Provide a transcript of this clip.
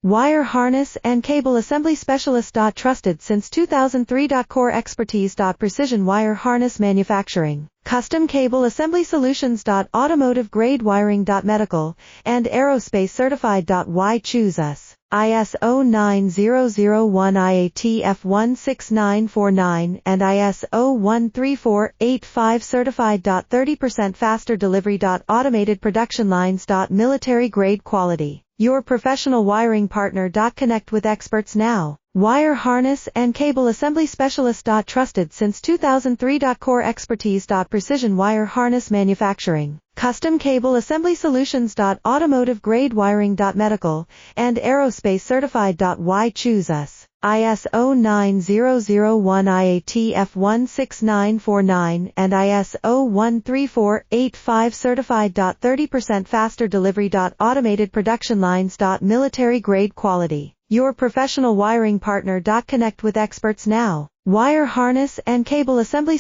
Wire harness and cable assembly specialist. Trusted since 2003. Core expertise. Precision wire harness manufacturing, custom cable assembly solutions. Automotive grade wiring. Medical and aerospace certified. Why choose us? ISO 9001 IATF 16949 and ISO 13485 certified. 30% faster delivery. Automated production lines. Military grade quality. Your professional wiring partner. Connect with experts now. Wire harness and cable assembly specialist. Trusted since 2003. Core expertise. Precision wire harness manufacturing, custom cable assembly solutions. Automotive grade wiring. Medical and aerospace certified. Why choose us? ISO 9001 IATF 16949 and ISO 13485 certified. 30% faster delivery. Automated production lines. Military grade quality. Your professional wiring partner. Connect with experts now. Wire harness and cable assembly